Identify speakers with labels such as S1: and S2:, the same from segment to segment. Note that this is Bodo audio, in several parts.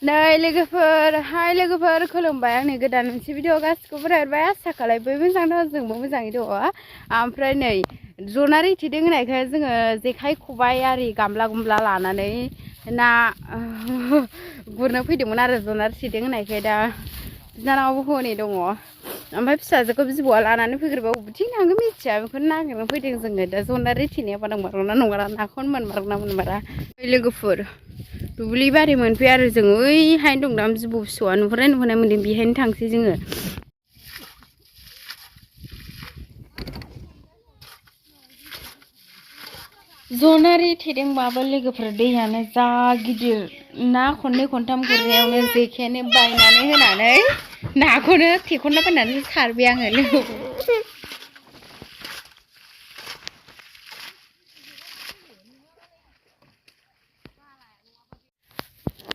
S1: नै लोगोफोर हाय लोगोफोर खुलुमबाय आंनि गोदान मोनसे भिडिअ गासिखौबो नायबाय आसा खालामबाय मोजां दं जोंबो मोजाङै दङ ओमफ्राय नै जना रिथिदों होननायखाय जोङो जेखाइ खबाइ आरि गामला गुमला लानानै ना गुरनो फैदोंमोन आरो जना रिथिदों होननायखाय दा बिनानावबो हनै दङ ओमफ्राय फिसाजोखौ बिबौआ लानानै फैग्रोबाय बबेथिं थांगोन मिथिया बेखौनो नागिरनो फैदों जोङो दा जना रिथिनाया नंमारगौना नंमारा नाखौनो मोनमारगौना मोनमारा लोगोफोर दुब्लि बारि मोनफैबाय आरो जों ओइहाय दंदां बिबौ फिसौआ नुहुरनाय मोनदों बेहायनो थांसै जोङो जना रिथिदोंबाबो लोगोफोर दैयानो जा गिदिर ना खननै खनथाम गुरनायावनो जेखायानो बायनानै होनानै नाखौनो थेखनला बायनानै सारबाय आङो लोगोफोर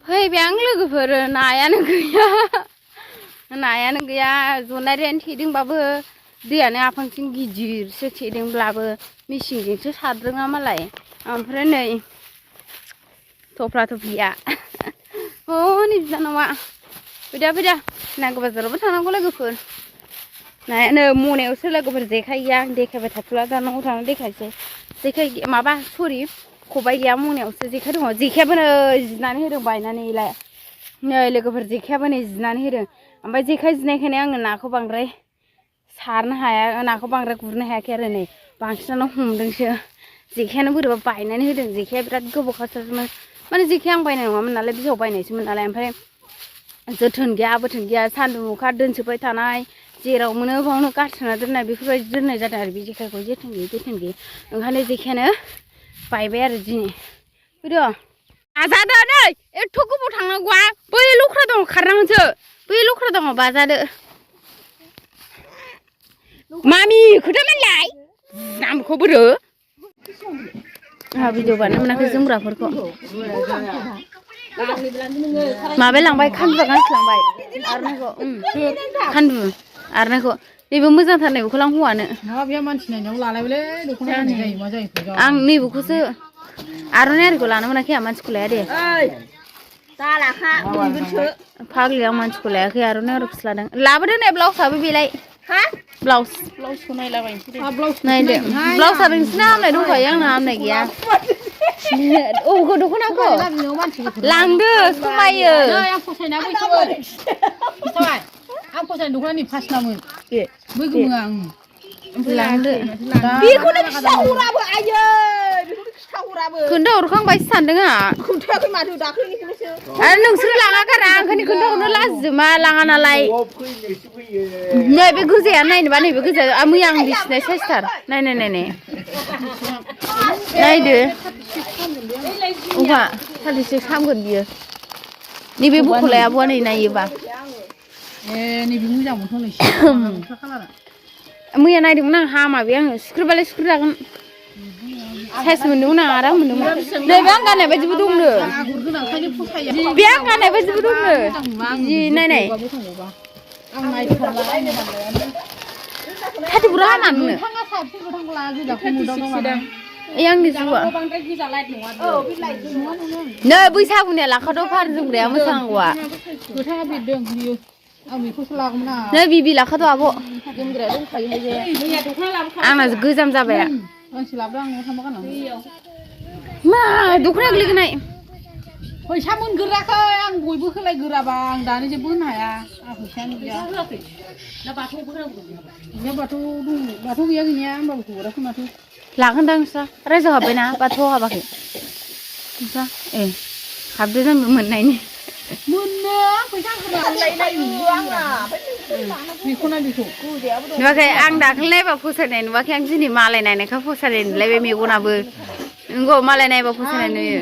S1: फैबाय आं लोगोफोर नायानो गैया जनारियानो थेदोंबाबो दैयानो आफांथिं गिदिरसो थेदोंब्लाबो मेचिनजोंसो सारदोंना मालाय ओमफ्राय नै थफ्ला थफ्लिया हनै बिनानावा फैदा नांगौ बाजारावबो थांनांगौ लोगोफोर नायानो मनायावसो लोगोफोर जेखाइ गैया आं देखायबाय थाथ'ला दानाव थांनानै देखायसै जेखाइ माबा सरि खबाइ गैया मनायावसो जेखाइ दङ जेखायाबो नै जिनानै होदों बायनानैलाय नै लोगोफोर जेखायाबो नै जिनानै होदों ओमफ्राय जेखाइ जिनायखायनो आङो नाखौ बांद्राय सारनो हाया नाखौ बांद्राय गुरनो हायाखै आरो नै बांसिनानो हमदोंसो जेखायानो बोरैबा बायनानै होदों जेखाया बिराद गोबाव खासारमोन माने जेखाया आं बायनाय नङामोन नालाय बिहाव बायनायसोमोन नालाय ओमफ्राय जोथोन गैया सान्दुं अखा दोनसोबाय थानाय जेराव मोनो बावनो गारसोना दोननाय बेफोरबायदि दोननाय जादों आरो बे जेखाइखौ जोथोन गैयै ओंखायनो जेखायानो बायबाय आरो दिनै फैद' बाजादो नै एथ' गोबाव थांनांगौआ बै लख्रा दङ खारनांगोनसो बै लख्रा दङ बाजादो मामि खोथामानलाय नामखौ बोरो आंहा भिडिअ बानायनो मोनाखै जोमग्राफोरखौ माबाया लांबाय खानजुआ गांसे लांबाय आर'नाइखौ खानजु आर'नाइखौ नैबे मोजांथार नैबेखौ लां हौवानो
S2: मानसि नायनायाव लालायबायलै दख'ना गाननाय जायो मा जायो
S1: आं नैबेखौसो आर'नाइ आरिखौ लानो मोनाखै आं मानसिखौ लाया दे फाग्लि आं मानसिखौ लायाखै आर'नाइ आरिखौसो लादों लाबोदो नै ब्लाउसआबो बेलाय ब्लाउसखौ नायलाबायनोसै नायदो ब्लाउसआ नोंसिना हामनाय दंखायो आंना हामनाय गैया दख'नाखौ लांदो समायो
S2: आं फसायना आं फसायनाय दख'नानि फार्स्ट नामोन बे बै गोमोआ
S1: लांदो
S2: बेखौनो खिथाहराबो आयै बेखौनो खिथाहराबो
S1: खोन्थाहरखांबायसो सानदों आंहा
S2: खोन्थायाखै माथो दाख्लैनिखौल'सो
S1: आरो नोंसोर लाङा गारा ओंखायनो खोन्थाहरनो लाजियो मा लाङा नालाय नै बे गोजाया नायनोबा नैबे गोजाया मैया आं बिसिनाय साइसथार नाय नायदो अहा 36 हामगोन बियो नैबे बख'लाया आब'आ नै नायोबा
S2: नैबे मोजां मोनथ'
S1: मैया नायदोंमोन आं हामा बे आङो सुख्रबालाय सुख्रजागोन साइज मोनदोंमोन आं आराम मोनदोंमोन नैबे आं गाननाय बायदिबो दंनो बे आं गाननाय बायदिबो दंनो जि नायनाय थाथि बुरा हामा नोंनो आंनि जुआ नै बैसागुनिया लाखाथ' फार जोमग्राया मोसानांगौआ
S2: गोथाङा बेरदों बियो आं बेखौसो लागौमोन
S1: नै बिबि लाखाथ' आब'
S2: जोमग्राया दंखायो
S1: आंना गोजाम जाबाय
S2: गांसे लाबोदों आं न'आव थांबा गाननो
S1: मा दख'ना गोलैगोनाय
S2: फैसा मोनगोराखै आं बयबो होलायगोराबा आं दानो जेबो होनो हाया आं फैसायानो गैया बाथौ गैया गैनाया होमबाबो हराखै माथो
S1: लागोनदां नोंस्रा रायजोआव हाबबायना बाथौआव हाबाखै नोंस्रा हाबदो जोंबो मोननायनि नुवाखै आं दाखालि नायबा फसायनाय नुवाखै आं दिनै मालाय नायनायखाय फसायनाय नुलायबाय मेगनाबो नंगौ मालाय नायबा फसायनाय नुयो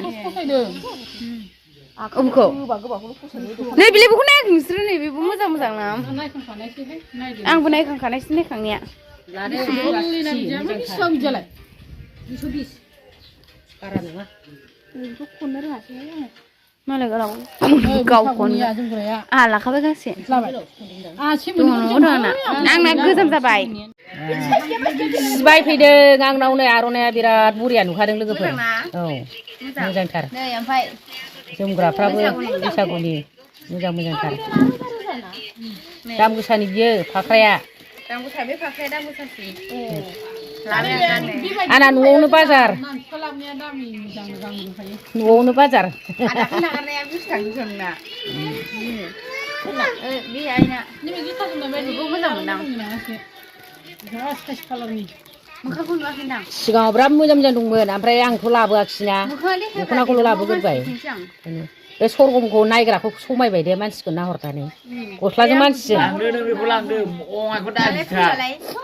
S1: अबेखौ नै बिलायबोखौ नायाखै नोंसोरो नै बेबो मोजां ना आंबो नायखांखानायसो नायखांनाया मालाय गावखौनो आंहा लाखाबाय गांसे आंना गोजाम जाबाय
S3: सिबाय फैदों आंनाव नै आर'नाइया बिराद बरिया नुखादों लोगोफोर औ मोजांथार
S1: नै ओमफ्राय
S3: जोमग्राफ्राबो बैसागुनि मोजां मोजांथार दाम गोसानि बियो फाख्राया
S1: दाम गोसा बे फाख्राया दाम गोसासिन
S3: आंना न'आवनो बाजार
S2: मानसिखौ लाबोनाया दामि मोजां मोजां दंखायो
S3: न'आवनो बाजार
S1: आदाखौ नागारनाया बेसे थांदों जोंना बे आइना
S2: नैबे जुथा जोमनाय बायदि
S1: मोजां मोनदां
S2: साइज खालारनि
S1: मोखांखौ नुवाखैदां
S3: सिगाङाव बिराद मोजां मोजां दंमोन ओमफ्राय आंथ' लाबोआखिसैना दख'नाखौल' लाबोग्रोबाय बे सरगमखौ नायग्राखौ समायबाय दे मानसिखौ नाहरनानै गस्लाजों मानसिजों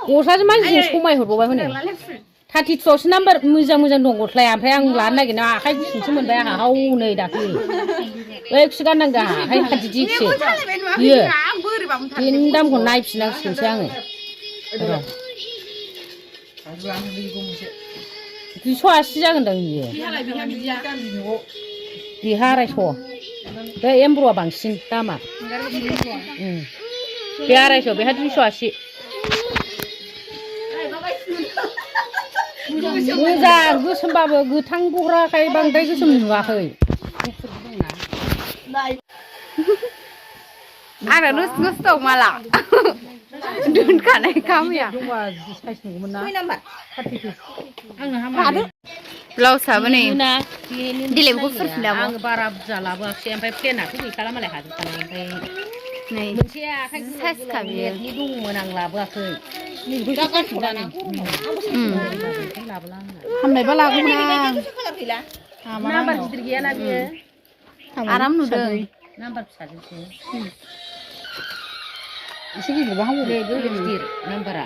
S3: गस्लाजों मानसिजों समायहरबावबाय हनै 32आवसो नाम्बार मोजां मोजां दं गस्लाया ओमफ्राय आं लानो नागिरना आखाइ गुसुंसो मोनबाय आंहा हावनै दाख्लै बैखौसो गाननांगौ आंहा आखाइ हादिदिसो बियो बेनि दामखौ नायफिननांसिगोनसो आङो 280 जागोनदां बियो बिहा 250 बे एमब्र'आ बांसिन दामा बे 250 बेहा 280 मोजां गोसोमबाबो गोथां बग्राखाय बांद्राय गोसोम नुवाखै
S1: आंना नस दं माला दोनखानाय खामया ब्लाउसआबो नै दिलेबखौ फुरफिनदाबो
S3: आङो बारा बुरजा लाबोआखिसै ओमफ्राय प्लेनाथ' गैखाला मालाय हाजोबखानाय ओमफ्राय
S1: नै
S3: मोनसे आखाइ
S1: साइजखा बियो
S3: नेटनि दंमोन आं लाबोआखै
S2: हामनायबा लागौमोन आं
S3: नाम्बार गिदिर गैयाना बियो
S1: आराम नुदों
S3: नाम्बार फिसाजोंसो
S2: एसे गिदिरबा हामगौ
S3: गिदिर नाम्बारा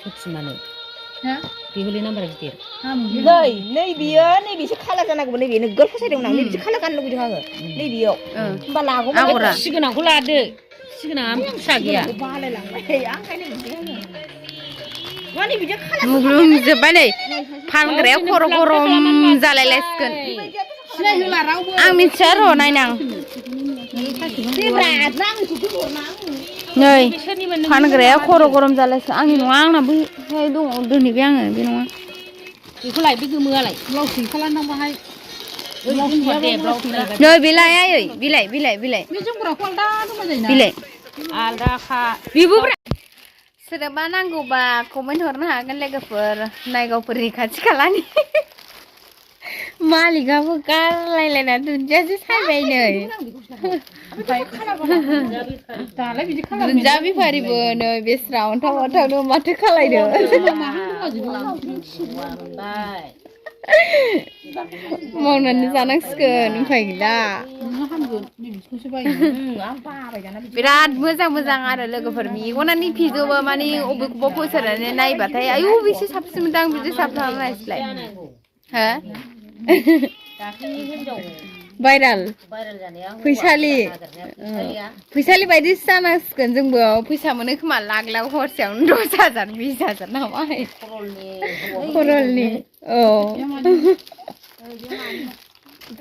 S3: सथिमानो बेहले नाम्बारा गिदिर
S4: नै बियो नैबेसो खाला जानांगौ नैबे नोगोर फसायदोंमोन आं नैबेसो खाला गाननो लुबैदों आङो नैबेयाव होमबा लागौमोन
S1: आगरा
S3: सिगोनांखौ लादो सिगोनाङा फिसा गैया
S4: बालायलांबाय आं ओंखायनो मोनसे आङो माने बिदि खाला
S1: मुग्लुंजोब्बाय नै फानग्राया खर' गरम जालायलायसिगोन
S2: सिनायहोला रावबो
S1: आं मिथिया र' नायनां नै फानग्राया खर' गरम जालायसिगोन आंनि नङा आंना बैहाय दङ दोनहैबाय आङो बे नङा
S3: बेखौ लाय बे गोमोआलाय
S2: ब्लाउस खालामनां बाहाय
S1: नै बिलाइ आयै बिलाइ बिलाइ बिलाइ
S2: बे जोमग्राखौ आलदा दंबा जायोना
S1: बिलाइ
S3: आलदाखा
S1: बेबो सोरबा नांगौबा कमेन्ट हरनो हागोन लोगोफोर नायगावफोरनि खाथि खालानि मालिकाबो गारलायलायना दुन्दियासो सायबाय नै
S2: दालाय बिदि खालार
S1: दुन्दिया बेफारिबो नै बेस्रा अन्थाव अन्थावनो माथो खालायदों मावनानै जानांसिगोन उफाय गैला बिराद मोजां मोजां आरो लोगोफोर मेगनानो फिजोबो माने अबेखौबा फसरनानै नायबाथाय आयु बेसो साबसिन मोनदां बिदि साबसिन नायसलाय हो भाइराल फैसालि बायदिसो जानांसिगोन जोंबो फैसा मोनो खोमा लाख लाख हरसेयावनो 10,000 20,000 नामा खरलनि औ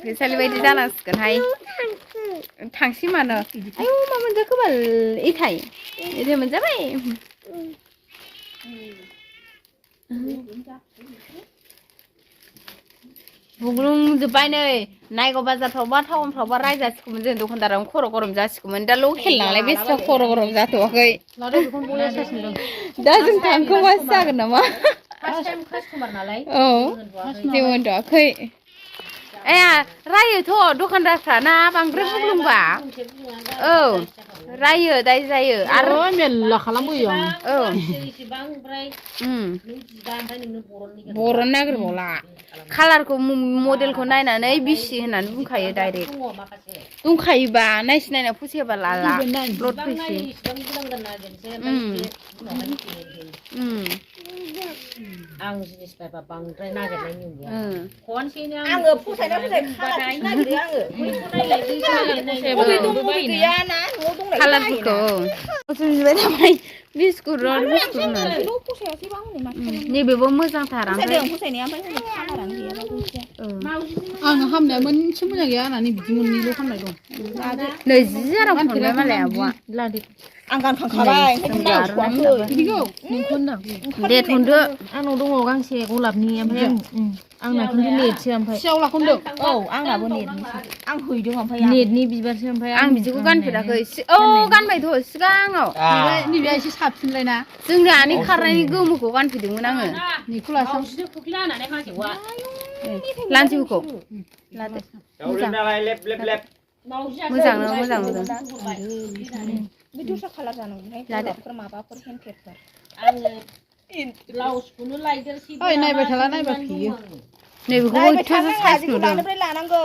S1: फैसालि बायदि जानांसिगोनहाय थांसै मानो आयु मा मोनजाखो बाल इथाय इदि मोनजाबाय बुग्लुंजोब्बाय नै नायगाव बाजारफ्रावबा टाउनफ्रावबा रायजासिगौमोन जों दखानदारावनो खर' गरम जासिगौमोन दा लकेल नालाय बेसेबां खर' गरम जाथ'वाखै दा जों थांखोबासो जागोन नामा औ जेबो होनथ'वाखै एया रायोथ' दखानदारफ्रा ना बांद्राय बुग्लुंबा औ रायो दाय जायो आरो
S2: मेल्ला खालामबोयो आं
S1: औ बर'नो नागिरबावला कालारखौ मडेलखौ नायनानै बिसि होननानै बुंखायो डाइरेक्ट दंखायोबा नायसि नायना फसायाबा लाला लट फैसै
S3: आं जिनिस बायबा बांद्राय नागिरनायनि उनाव खनसेनो
S4: आङो फसायना खालार नागिरो आङो बबे दं बबे गैया ना न'आव दंनाय
S1: कालारफोरखौ बिबाय थाबाय बिस्कुट नैबेबो मोजांथार
S4: फसायनाया ओमफ्राय खालारानो गैयाबा
S2: आं हामनाया मोनसे मोजां गैया होननानै बिदि मोननैल' हामनाय दं
S1: नै जि आराम खनबाय मालाय आब'आ
S4: आं गानखांखाबाय
S2: बिदिखौ
S1: दे थनदो
S3: आंनाव दङ गांसे गलाबनि ओमफ्राय आंना खिन्थु नेटसो ओमफ्राय
S2: सियाव लाखौनो
S4: औ आंनाबो नेटनिसो आं हैदों ओमफ्राय
S3: नेटनि बिबारसो ओमफ्राय
S1: आं बिदिखौ गानफेराखै औ गानबायथ' सिगाङाव
S2: नैबे एसे साबसिनलाय ना
S1: जोंनि आनै खारनायनि गोमोखौ गानफैदोंमोन आङो
S2: निखौलासाव
S1: लान्जिखौ लादो मोजां मोजां नुदों
S4: बे दस्रा कालार जानांगौहाय
S1: लादो
S4: हौवाफोर माबाफोर हेन्डकेपफोर
S2: ओइ नायबाय थाला नायबा फेयो
S1: नैबेखौ
S4: नायबाय
S1: अयथासार
S4: थानाङा
S1: साइज
S4: जेखौ
S1: नुदों
S4: लानोफ्राय लानांगौ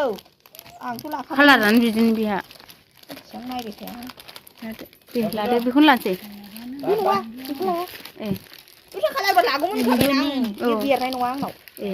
S4: आंथ' लाखाबाय
S1: कालारानो बिदिनो बिहा
S4: बेसेबां नायबाय थाया
S1: लादो दे लादो बेखौनो लानोसै
S4: बे नङा बेखौ लाया
S1: ए
S4: दस्रा कालारबो लागौमोन होनखाबाय आं बे देरनाय नङा आंनाव
S1: ए